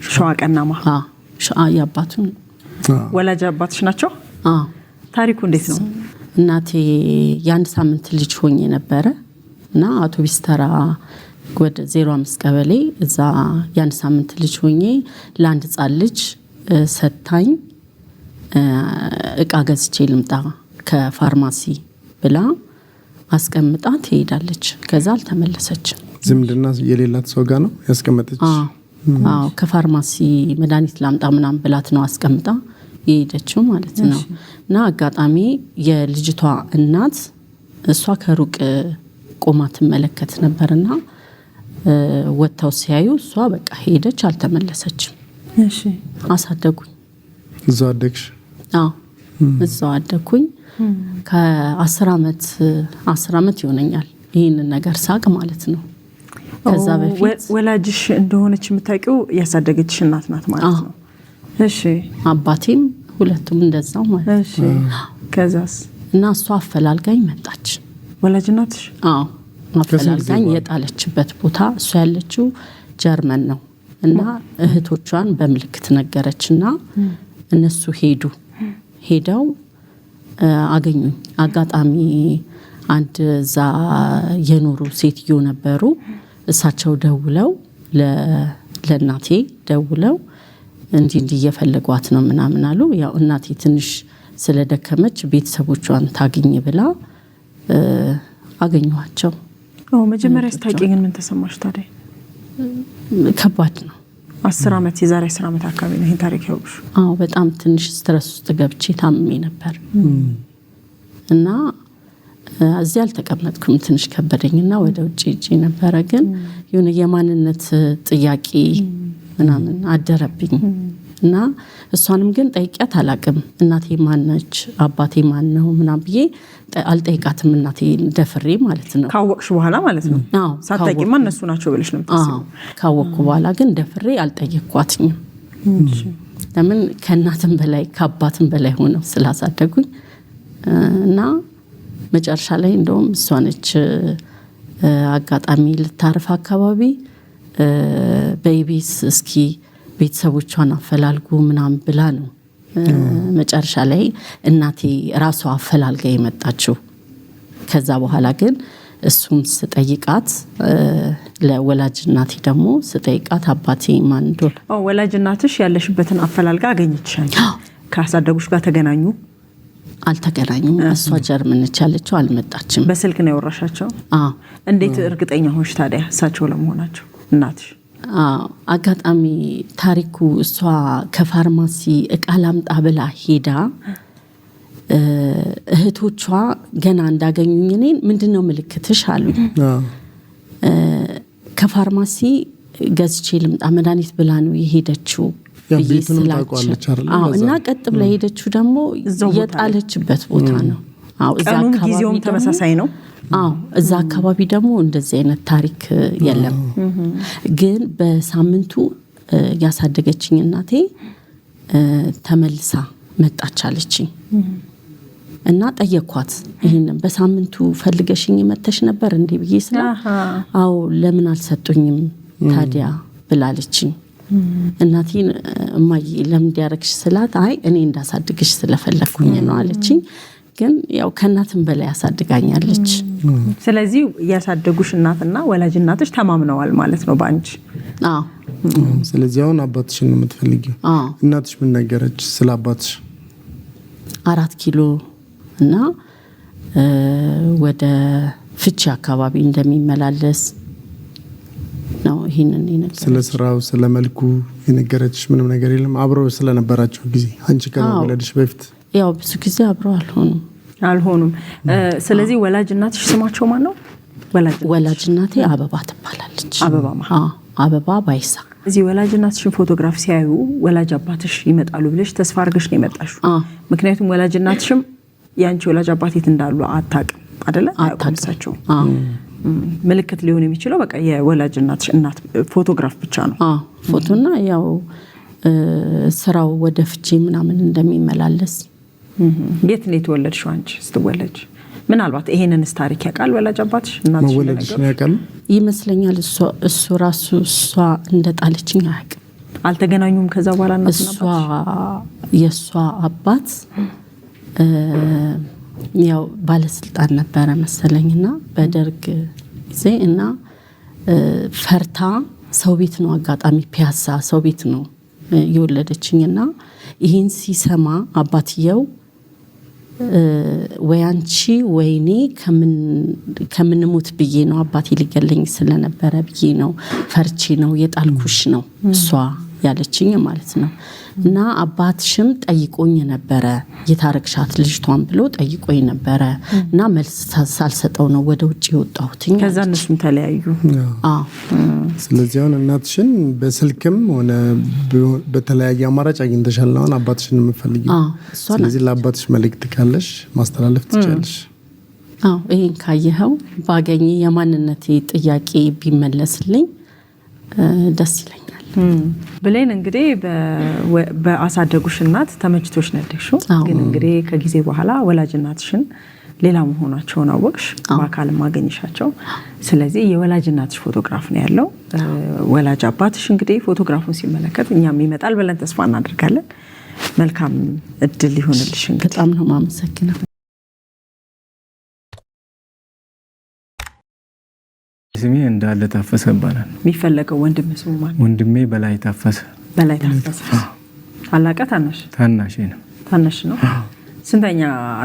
ሸዋቀና ማ ያባቱን ወላጅ አባትሽ ናቸው? ታሪኩ እንዴት ነው? እናቴ የአንድ ሳምንት ልጅ ሆኜ ነበረ እና አውቶቡስ ተራ ወደ 05 ቀበሌ እዛ የአንድ ሳምንት ልጅ ሆኜ ለአንድ ህጻን ልጅ ሰታኝ እቃ ገዝቼ ልምጣ ከፋርማሲ ብላ አስቀምጣ ትሄዳለች። ከዛ አልተመለሰችም። ዝምድና የሌላት ሰው ጋር ነው ያስቀመጠች? አዎ ከፋርማሲ መድኃኒት ላምጣ ምናምን ብላት ነው አስቀምጣ የሄደችው ማለት ነው። እና አጋጣሚ የልጅቷ እናት እሷ ከሩቅ ቆማ ትመለከት ነበርና ወጣው ሲያዩ እሷ በቃ ሄደች፣ አልተመለሰችም። እሺ አሳደጉኝ። እዛው አደግሽ? አዎ እዛው አደግኩኝ። ከ10 አመት ይሆነኛል ይሄን ነገር ሳቅ ማለት ነው። ከዛ በፊት ወላጅሽ እንደሆነች የምታውቂው ያሳደገችሽ እናት ናት ማለት ነው? እሺ አባቴም ሁለቱም እንደዛው ማለት ነው። እሺ ከዛስ? እና እሷ አፈላልጋኝ መጣች። ወላጅ እናትሽ? አዎ አፈላልጋኝ የጣለችበት ቦታ እሷ ያለችው ጀርመን ነው። እና እህቶቿን በምልክት ነገረችና እነሱ ሄደው አገኙኝ። አጋጣሚ አንድ ዛ የኖሩ ሴትዮ ነበሩ። እሳቸው ደውለው ለእናቴ ደውለው እንዲህ እየፈለጓት ነው ምናምን አሉ። ያው እናቴ ትንሽ ስለደከመች ቤተሰቦቿን ታግኝ ብላ አገኘኋቸው። መጀመሪያ ስታውቂ ግን ምን ተሰማሽ ታዲያ? ከባድ ነው። 10 አመት የዛሬ 10 አመት አካባቢ ነው ይሄን ታሪክ ያውቁሽ? አዎ በጣም ትንሽ ስትረስ ውስጥ ገብቼ ታምሜ ነበር እና እዚህ አልተቀመጥኩም። ትንሽ ከበደኝና ወደ ውጭ ሄጄ ነበረ። ግን የሆነ የማንነት ጥያቄ ምናምን አደረብኝ እና እሷንም ግን ጠይቂያት አላቅም። እናቴ ማነች አባቴ ማን ነው ምናምን ብዬ አልጠይቃትም። እናቴ ደፍሬ ማለት ነው። ካወቅሽ በኋላ ማለት ነው? አዎ ሳታውቂማ እነሱ ናቸው ብለሽ ነው የምታስበው? ካወቅኩ በኋላ ግን ደፍሬ አልጠየቅኳትኝም። ለምን ከእናትም በላይ ከአባትም በላይ ሆነው ስላሳደጉኝ እና መጨረሻ ላይ እንደውም እሷ ነች አጋጣሚ ልታርፍ አካባቢ በኢቢኤስ እስኪ ቤተሰቦቿን አፈላልጉ ምናምን ብላ ነው መጨረሻ ላይ እናቴ ራሷ አፈላልጋ የመጣችው። ከዛ በኋላ ግን እሱም ስጠይቃት ለወላጅ እናቴ ደግሞ ስጠይቃት አባቴ ማን እንደሆነ ወላጅ እናትሽ ያለሽበትን አፈላልጋ አገኘችሻል? ካሳደጉሽ ጋር ተገናኙ? አልተገናኙም። እሷ ጀርመን ነች ያለችው፣ አልመጣችም። በስልክ ነው ያወራሻቸው? አዎ። እንዴት እርግጠኛ ሆንሽ ታዲያ እሳቸው ለመሆናቸው እናትሽ? አጋጣሚ ታሪኩ እሷ ከፋርማሲ እቃ ላምጣ ብላ ሄዳ እህቶቿ ገና እንዳገኙኝ እኔን ምንድነው ምልክትሽ አሉኝ። ከፋርማሲ ገዝቼ ልምጣ መድኃኒት ብላ ነው የሄደችው እና ቀጥ ብላ ሄደችው ደግሞ የጣለችበት ቦታ ነው። ቀኑም ጊዜውም ተመሳሳይ ነው። አዎ እዛ አካባቢ ደግሞ እንደዚህ አይነት ታሪክ የለም። ግን በሳምንቱ ያሳደገችኝ እናቴ ተመልሳ መጣች አለችኝ እና ጠየኳት። ይሄንን በሳምንቱ ፈልገሽኝ መተሽ ነበር እንዴ ብዬ ስላ አዎ ለምን አልሰጡኝም ታዲያ ብላለችኝ። እናቴን እማዬ ለምን ያረክሽ ስላት አይ እኔ እንዳሳድግሽ ስለፈለኩኝ ነው አለችኝ። ግን ያው ከእናትም በላይ ያሳድጋኛለች። ስለዚህ ያሳደጉሽ እናትና ወላጅ እናትሽ ተማምነዋል ማለት ነው ባንቺ? አዎ። ስለዚህ አሁን አባትሽን ነው የምትፈልጊው? እናትሽ ምን ነገረች ስለ አባትሽ? 4 ኪሎ እና ወደ ፍቺ አካባቢ እንደሚመላለስ ነው ይሄንን የነገረች። ስለ ስራው ስለ መልኩ የነገረች ምንም ነገር የለም? አብረው ስለነበራቸው ጊዜ አንቺ ከመወለድሽ በፊት? ያው ብዙ ጊዜ አብረው አልሆኑም። ስለዚህ ወላጅ እናትሽ ስማቸው ማን ነው? ወላጅ እናቴ አበባ ትባላለች። አበባ ባይሳ። እዚህ ወላጅ እናትሽን ፎቶግራፍ ሲያዩ ወላጅ አባትሽ ይመጣሉ ብለሽ ተስፋ አድርገሽ ነው የመጣሽው? ምክንያቱም ወላጅ እናትሽም ያንቺ ወላጅ አባት የት እንዳሉ አታውቅም አይደለ? አታውቅሳቸው። ምልክት ሊሆን የሚችለው በቃ የወላጅ እናትሽ እናት ፎቶግራፍ ብቻ ነው። ፎቶና ያው ስራው ወደ ፍቺ ምናምን እንደሚመላለስ። የት ነው የተወለድሽው አንቺ ስትወለጅ? ምናልባት ይሄንንስ ታሪክ ያውቃል ወላጅ አባትሽ? እናትሽ መወለድሽን ያውቃል ይመስለኛል። እሱ ራሱ እሷ እንደጣለችኝ አያውቅም። አልተገናኙም ከዛ በኋላ እናትና የእሷ አባት ያው ባለስልጣን ነበረ መሰለኝና በደርግ ጊዜ እና ፈርታ ሰው ቤት ነው አጋጣሚ ፒያሳ ሰው ቤት ነው የወለደችኝና ይህን ሲሰማ አባትየው ወይ አንቺ ወይኔ ከምንሞት ብዬ ነው አባቴ ሊገለኝ ስለነበረ ብዬ ነው ፈርቼ ነው የጣልኩሽ ነው እሷ ያለችኝ ማለት ነው። እና አባትሽም ጠይቆኝ ነበረ የታረቅሻት ልጅቷን ብሎ ጠይቆኝ ነበረ እና መልስ ሳልሰጠው ነው ወደ ውጭ የወጣሁት። ከዛ እነሱም ተለያዩ። ስለዚህ አሁን እናትሽን በስልክም ሆነ በተለያየ አማራጭ አግኝተሻል። አሁን አባትሽን የምትፈልጊው ስለዚህ ለአባትሽ መልእክት ካለሽ ማስተላለፍ ትችላለሽ። ይሄን ካየኸው ባገኝ የማንነቴ ጥያቄ ቢመለስልኝ ደስ ይለኛል። ብሌን እንግዲህ በአሳደጉሽ እናት ተመችቶሽ ነደሽው። ግን እንግዲህ ከጊዜ በኋላ ወላጅ እናትሽን ሌላ መሆናቸውን አወቅሽ፣ በአካል ማገኝሻቸው። ስለዚህ የወላጅ እናትሽ ፎቶግራፍ ነው ያለው። ወላጅ አባትሽ እንግዲህ ፎቶግራፉን ሲመለከት እኛም ይመጣል ብለን ተስፋ እናደርጋለን። መልካም እድል ይሁንልሽ። በጣም ነው ማመሰግነው። ስሜ እንዳለ ታፈሰ ይባላል። የሚፈለገው ወንድም ስሙ ማለት? ወንድሜ በላይ ታፈሰ። በላይ ታፈሰ ታላቀ ታናሽ? ታናሽ ነው። ታናሽ ነው። ስንተኛ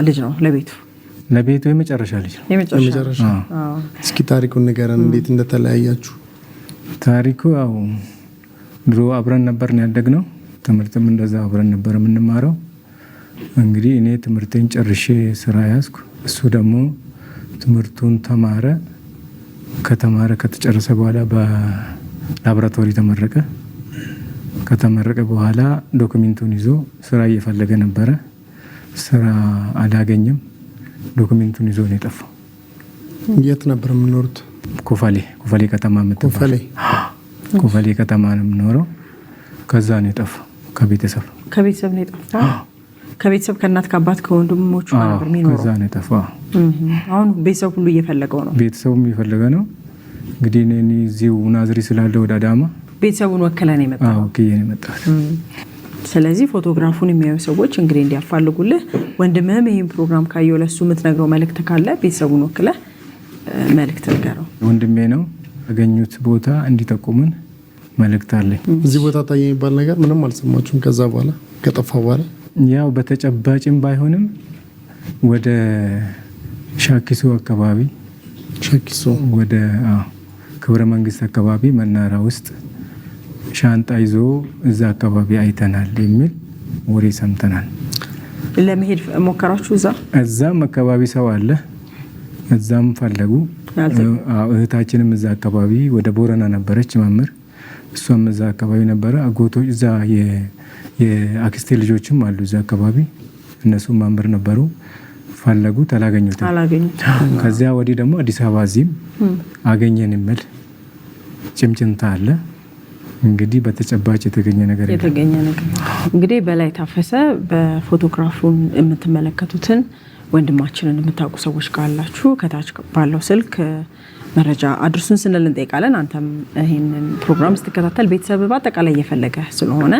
ልጅ ነው ለቤቱ? ለቤቱ የመጨረሻ ልጅ ነው። የመጨረሻ። እስኪ ታሪኩን ንገረን፣ እንዴት እንደተለያያችሁ። ታሪኩ ያው ድሮ አብረን ነበር ያደግነው። ትምህርትም እንደዛ አብረን ነበር የምንማረው። እንግዲህ እኔ ትምህርቴን ጨርሼ ስራ ያዝኩ። እሱ ደግሞ ትምህርቱን ተማረ። ከተጨረሰ በኋላ በላቦራቶሪ ተመረቀ። ከተመረቀ በኋላ ዶክመንቱን ይዞ ስራ እየፈለገ ነበረ። ስራ አላገኘም። ዶክመንቱን ይዞ ነው የጠፋው። የት ነበር የምኖሩት? ኮፈሌ ከተማ የምትባል ኮፈሌ ከተማ ነው የምኖረው። ከዛ ነው የጠፋው። ከቤተሰብ ነው የጠፋው። ከቤተሰብ ከእናት ከአባት ከወንድሞቹ ነበር የሚኖረው። ከዛ ነው የጠፋው። አሁን ቤተሰብ ሁሉ እየፈለገው ነው። ቤተሰቡም እየፈለገ ነው። እንግዲህ እኔ እዚሁ ናዝሪ ስላለ ወደ አዳማ ቤተሰቡን ወክለን የመጣው ስለዚህ ፎቶግራፉን የሚያዩ ሰዎች እንግዲህ እንዲያፋልጉልህ፣ ወንድምህም ይህን ፕሮግራም ካየው ለሱ የምትነግረው መልእክት ካለ ቤተሰቡን ወክለህ መልእክት ንገረው። ወንድሜ ነው፣ ያገኙት ቦታ እንዲጠቁምን መልእክት አለኝ። እዚህ ቦታ ታየ የሚባል ነገር ምንም አልሰማችሁም? ከዛ በኋላ ከጠፋ በኋላ ያው በተጨባጭም ባይሆንም ወደ ሻኪሶ አካባቢ ወደ ክብረ መንግስት አካባቢ መናራ ውስጥ ሻንጣ ይዞ እዛ አካባቢ አይተናል የሚል ወሬ ሰምተናል። ለመሄድ ሞከራችሁ? እዛም አካባቢ ሰው አለ፣ እዛም ፈለጉ። እህታችንም እዛ አካባቢ ወደ ቦረና ነበረች መምህር፣ እሷም እዛ አካባቢ ነበረ። አጎቶች እዛ የአክስቴ ልጆችም አሉ እዛ አካባቢ፣ እነሱ መምህር ነበሩ። ፈለጉት፣ አላገኙትም። ከዚያ ወዲህ ደግሞ አዲስ አበባ እዚህም አገኘን የሚል ጭምጭምታ አለ። እንግዲህ በተጨባጭ የተገኘ ነገር እንግዲህ በላይ ታፈሰ በፎቶግራፉን የምትመለከቱትን ወንድማችንን የምታውቁ ሰዎች ካላችሁ ከታች ባለው ስልክ መረጃ አድርሱን ስንል እንጠይቃለን። አንተም ይህንን ፕሮግራም ስትከታተል ቤተሰብ በአጠቃላይ እየፈለገ ስለሆነ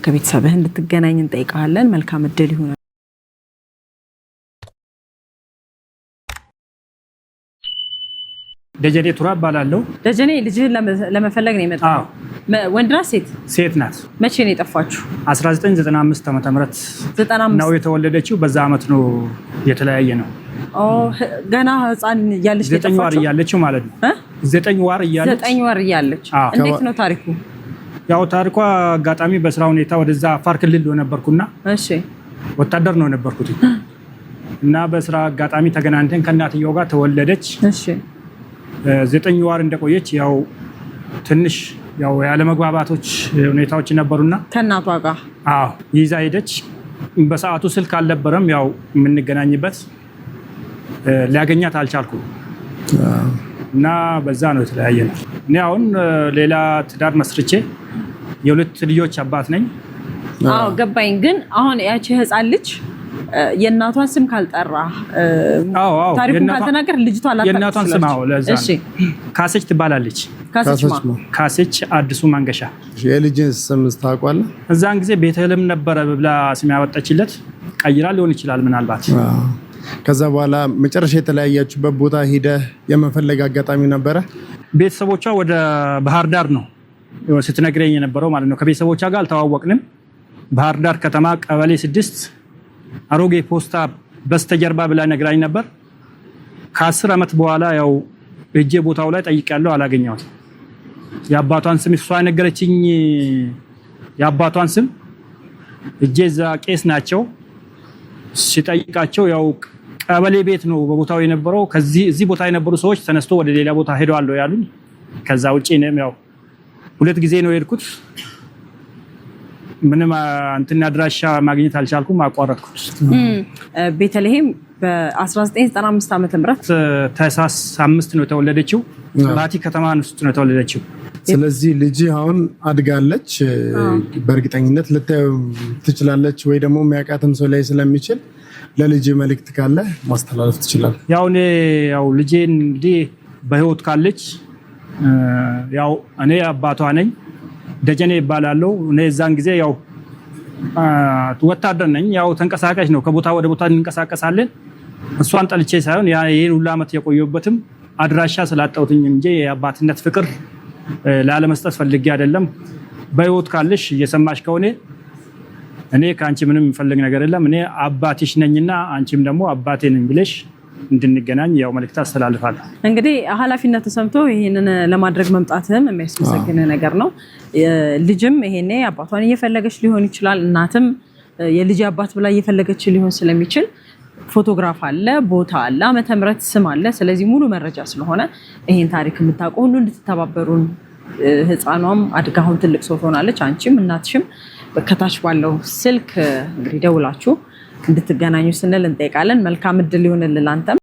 ከቤተሰብህ እንድትገናኝ እንጠይቃለን። መልካም እድል ይሁን። ደጀኔ ቱራ እባላለሁ። ደጀኔ ልጅህን ለመፈለግ ነው የመጣው? ወንድ ናት ሴት? ሴት ናት። መቼ ነው የጠፋችሁ? 1995 ዓ.ም ነው የተወለደችው። በዛ አመት ነው የተለያየ ነው። ገና ህፃን እያለች 9 ወር እያለች ማለት ነው። 9 ወር እያለች። እንዴት ነው ታሪኩ? ያው ታሪኳ አጋጣሚ በስራ ሁኔታ ወደዛ አፋር ክልል ነበርኩና ወታደር ነው ነበርኩት እና በስራ አጋጣሚ ተገናኝተን ከእናትየው ጋር ተወለደች። 9 ወር እንደቆየች ያው ትንሽ ያው ያለመግባባቶች ሁኔታዎች ነበሩና ከእናቷ ጋር ይዛ ሄደች። በሰዓቱ ስልክ አልነበረም ያው የምንገናኝበት፣ ሊያገኛት አልቻልኩም እና በዛ ነው የተለያየነው። እኔ አሁን ሌላ ትዳር መስርቼ የ2 ልጆች አባት ነኝ። ገባኝ። ግን አሁን ያቺ ህፃን ልጅ የእናቷን ስም ካልጠራ ታሪኩን ካልተናገር ልጅቷ የእናቷን ስም ለዛ ካሰች ትባላለች። ካሰች አዲሱ መንገሻ። የልጅን ስም ታውቃለህ? እዛን ጊዜ ቤተልሔም ነበረ ብላ ስም ያወጣችለት ቀይራ ሊሆን ይችላል ምናልባት። ከዛ በኋላ መጨረሻ የተለያያችሁበት ቦታ ሄደህ የመፈለግ አጋጣሚ ነበረ? ቤተሰቦቿ ወደ ባህር ዳር ነው ስትነግረኝ የነበረው ማለት ነው። ከቤተሰቦቿ ጋር አልተዋወቅንም። ባህር ዳር ከተማ ቀበሌ 6 አሮጌ ፖስታ በስተጀርባ ብላ ነግራኝ ነበር። ከ10 ዓመት በኋላ ያው እጄ ቦታው ላይ ጠይቄያለሁ፣ አላገኘሁትም። የአባቷን ስም እሷ ነገረችኝ። የአባቷን ስም እጄ እዛ ቄስ ናቸው ሲጠይቃቸው ያው ቀበሌ ቤት ነው በቦታው የነበረው። እዚህ ቦታ የነበሩ ሰዎች ተነስቶ ወደ ሌላ ቦታ ሄደዋል ያሉኝ። ከዛ ውጪ እኔም ያው 2 ጊዜ ነው የሄድኩት። ምንም እንትን አድራሻ ማግኘት አልቻልኩም፣ አቋረጥኩት። ቤተልሔም በ1995 ዓመተ ምህረት ታህሳስ 5 ነው የተወለደችው። ባቲ ከተማ ውስጥ ነው የተወለደችው። ስለዚህ ልጅ አሁን አድጋለች። በእርግጠኝነት ልታየው ትችላለች ወይ ደግሞ የሚያውቃትም ሰው ላይ ስለሚችል ለልጅ መልእክት ካለ ማስተላለፍ ትችላል። ያው ልጄን እንግዲህ በህይወት ካለች ያው እኔ አባቷ ነኝ፣ ደጀኔ ይባላለሁ። እኔ እዛን ጊዜ ያው ወታደር ነኝ። ያው ተንቀሳቃሽ ነው፣ ከቦታ ወደ ቦታ እንንቀሳቀሳለን። እሷን ጠልቼ ሳይሆን ይሄን ሁሉ ዓመት የቆየሁበትም አድራሻ ስላጣሁትኝ እንጂ የአባትነት ፍቅር ላለመስጠት ፈልጌ አይደለም። በህይወት ካለሽ እየሰማሽ ከሆነ እኔ ከአንቺ ምንም የምፈልግ ነገር የለም። እኔ አባትሽ ነኝና አንቺም ደግሞ አባቴ ነኝ ብለሽ እንድንገናኝ ያው መልእክት አስተላልፋለሁ። እንግዲህ ኃላፊነት ተሰምቶ ይሄንን ለማድረግ መምጣትም የሚያስመሰግን ነገር ነው። ልጅም ይሄኔ አባቷን እየፈለገች ሊሆን ይችላል። እናትም የልጅ አባት ብላ እየፈለገች ሊሆን ስለሚችል ፎቶግራፍ አለ፣ ቦታ አለ፣ ዓመተ ምህረት ስም አለ። ስለዚህ ሙሉ መረጃ ስለሆነ ይሄን ታሪክ የምታውቁ ሁሉ እንድትተባበሩን። ህፃኗም አድጋሁን ትልቅ ሰው ትሆናለች። አንቺም እናትሽም ከታች ባለው ስልክ እንግዲህ ደውላችሁ እንድትገናኙ ስንል እንጠይቃለን። መልካም እድል ይሁንልህ አንተም።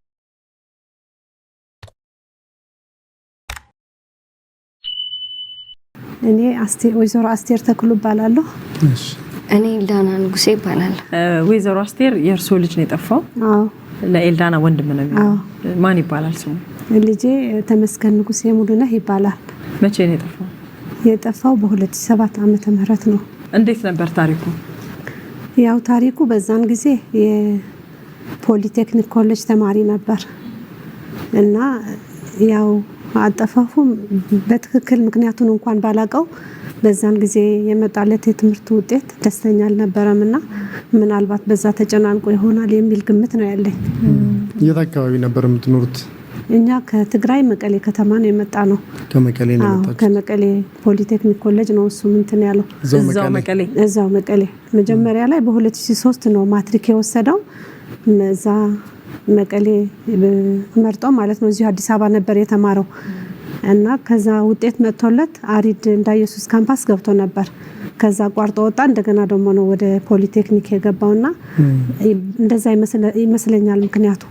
እኔ ወይዘሮ አስቴር ተክሉ እባላለሁ። እኔ ኤልዳና ንጉሴ ይባላል። ወይዘሮ አስቴር የእርሶ ልጅ ነው የጠፋው? አዎ። ለኤልዳና ወንድም ነው የሚሆነው። ማን ይባላል ስሙ? ልጄ ተመስገን ንጉሴ ሙሉነህ ይባላል። መቼ ነው የጠፋው? የጠፋው በ2007 ዓመተ ምህረት ነው። እንዴት ነበር ታሪኩ? ያው ታሪኩ በዛን ጊዜ የፖሊቴክኒክ ኮሌጅ ተማሪ ነበር እና ያው አጠፋፉ በትክክል ምክንያቱን እንኳን ባላቀው በዛን ጊዜ የመጣለት የትምህርት ውጤት ደስተኛ አልነበረም እና ምናልባት በዛ ተጨናንቆ ይሆናል የሚል ግምት ነው ያለኝ። የት አካባቢ ነበር የምትኖሩት? እኛ ከትግራይ መቀሌ ከተማ ነው የመጣ ነው። ከመቀሌ ነው የመጣችው? ከመቀሌ ፖሊቴክኒክ ኮሌጅ ነው እሱ እንትን ያለው። እዛው መቀሌ መጀመሪያ ላይ በ2003 ነው ማትሪክ የወሰደው። እዛ መቀሌ መርጦ ማለት ነው። እዚሁ አዲስ አበባ ነበር የተማረው እና ከዛ ውጤት መጥቶለት አሪድ እንዳ ኢየሱስ ካምፓስ ገብቶ ነበር። ከዛ ቋርጦ ወጣ። እንደገና ደግሞ ነው ወደ ፖሊቴክኒክ የገባውና እንደዛ ይመስለኛል ምክንያቱ።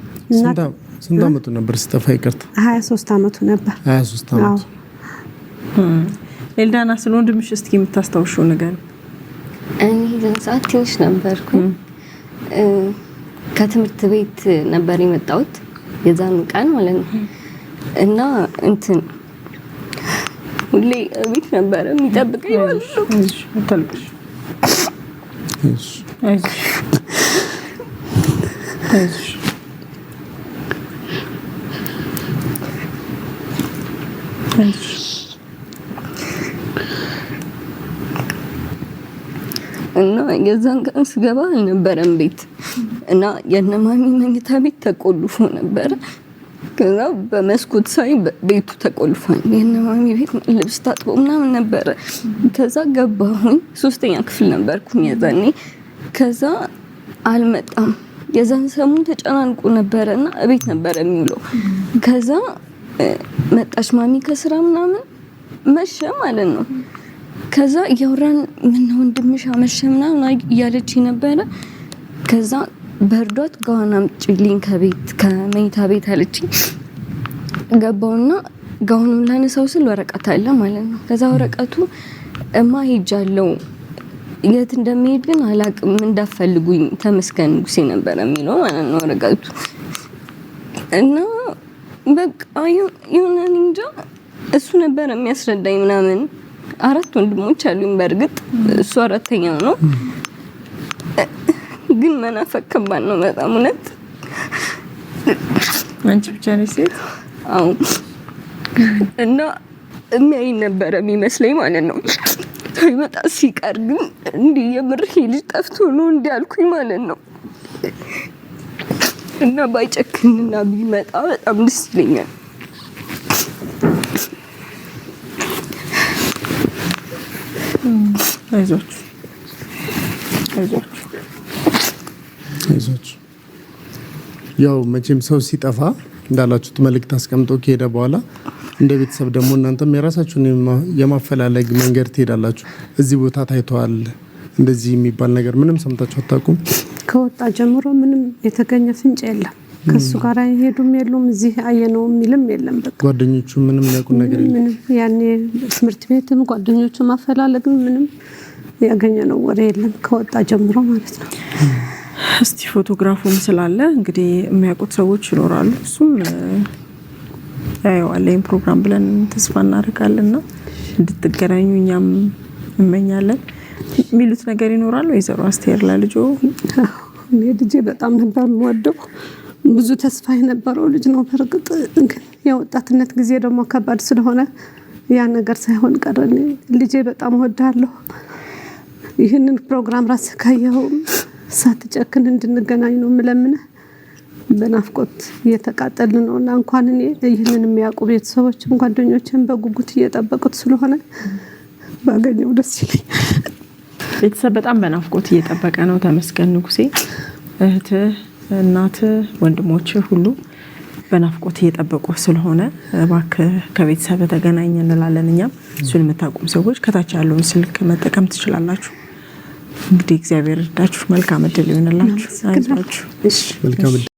ስንት አመቱ ነበር ሲጠፋ? ይቅርታ 23 አመቱ ነበር። 23 አመቱ። ኤልዳና ስለ ወንድምሽ እስኪ የምታስታውሽው ነገር? እኔ ሰዓት ትንሽ ነበርኩ። ከትምህርት ቤት ነበር የመጣሁት የዛን ቀን ማለት ነው እና እንትን ሁሌ ቤት ነበር የሚጠብቀኝ ማለት ነው። እና የዛን ቀን ስገባ አልነበረም ቤት እና የነማሚ መኝታ ቤት ተቆልፎ ነበር። ከዛ በመስኮት ሳይ ቤቱ ተቆልፏል። የነማሚ ቤት ልብስ ታጥቦ ምናምን ነበር። ከዛ ገባሁኝ። 3ኛ ክፍል ነበርኩኝ የዛኔ። ከዛ አልመጣም። የዛን ሰሞን ተጨናንቆ ነበርና ቤት ነበር የሚውለው። ከዛ መጣች ማሚ ከስራ ምናምን መሸ ማለት ነው። ከዛ እያወራን ምን ወንድምሽ አመሸ ምናምን እያለች ነበረ። ከዛ በርዷት ጋዋን አምጪልኝ ከመኝታ ቤት አለችኝ። ገባውና ጋውኑን ላነሳው ስል ወረቀት አለ ማለት ነው። ከዛ ወረቀቱ እማ ሄጃለሁ የት እንደሚሄድ ግን አላቅም። እንዳፈልጉኝ ተመስገን ንጉሴ ነበር የሚለው ማለት ነው ወረቀቱ። እና በቃ የሆነ እንጃ እሱ ነበር የሚያስረዳኝ ምናምን። 4 ወንድሞች አሉኝ በእርግጥ እሱ 4ኛው ነው። ግን መናፈቅ ከባድ ነው በጣም እውነት። አንቺ ብቻ ነሽ ሴት? አዎ። እና የሚያይ ነበር የሚመስለኝ ማለት ነው። ሳይመጣ ሲቀር ግን እንዲህ የምር ልጅ ጠፍቶ ነው እንዲህ አልኩኝ ማለት ነው። እና ባይጨክንና ቢመጣ በጣም ደስ ይለኛል። አይዞች አይዞች አይዞች። ያው መቼም ሰው ሲጠፋ እንዳላችሁት መልእክት አስቀምጦ ከሄደ በኋላ እንደ ቤተሰብ ደግሞ እናንተም የራሳችሁን የማፈላለግ መንገድ ትሄዳላችሁ። እዚህ ቦታ ታይቷል እንደዚህ የሚባል ነገር ምንም ሰምታችሁ አታውቁም? ከወጣ ጀምሮ ምንም የተገኘ ፍንጭ የለም። ከሱ ጋር አይሄዱም የሉም እዚህ አየነው የሚልም የለም። በቃ ጓደኞቹ ምንም ያውቁ ነገር የለም። ምንም ያኔ ትምህርት ቤትም ጓደኞቹ ማፈላለግም ምንም ያገኘነው ወሬ የለም ከወጣ ጀምሮ ማለት ነው። እስቲ ፎቶግራፉም ስላለ እንግዲህ የሚያውቁት ሰዎች ይኖራሉ። እሱም ያየዋል ይሄን ፕሮግራም ብለን ተስፋ እናደርጋለንና እንድትገናኙ እኛም እንመኛለን። የሚሉት ነገር ይኖራል ወይዘሮ አስቴር ለልጆ? ልጄ በጣም ነበር የምወደው። ብዙ ተስፋ የነበረው ልጅ ነው። በርግጥ ግን የወጣትነት ጊዜ ደግሞ ከባድ ስለሆነ ያ ነገር ሳይሆን ቀረን። ልጄ በጣም እወዳለሁ። ይህንን ፕሮግራም ራስ ካየው ሳትጨክን እንድንገናኝ ነው የምለምነው። በናፍቆት እየተቃጠልን ነውና እንኳን እኔ ይህንን የሚያውቁ ቤተሰቦችም ጓደኞችም በጉጉት እየጠበቁት ስለሆነ ባገኘው ደስ ይለኛል። ቤተሰብ በጣም በናፍቆት እየጠበቀ ነው። ተመስገን ንጉሴ፣ እህት፣ እናት፣ ወንድሞች ሁሉ በናፍቆት እየጠበቁ ስለሆነ እባክህ ከቤተሰብ ተገናኝ እንላለን። እኛም እሱን የምታውቁም ሰዎች ከታች ያለውን ስልክ መጠቀም ትችላላችሁ። እንግዲህ እግዚአብሔር ይርዳችሁ። መልካም እድል ይሆንላችሁ። አይዟችሁ። መልካም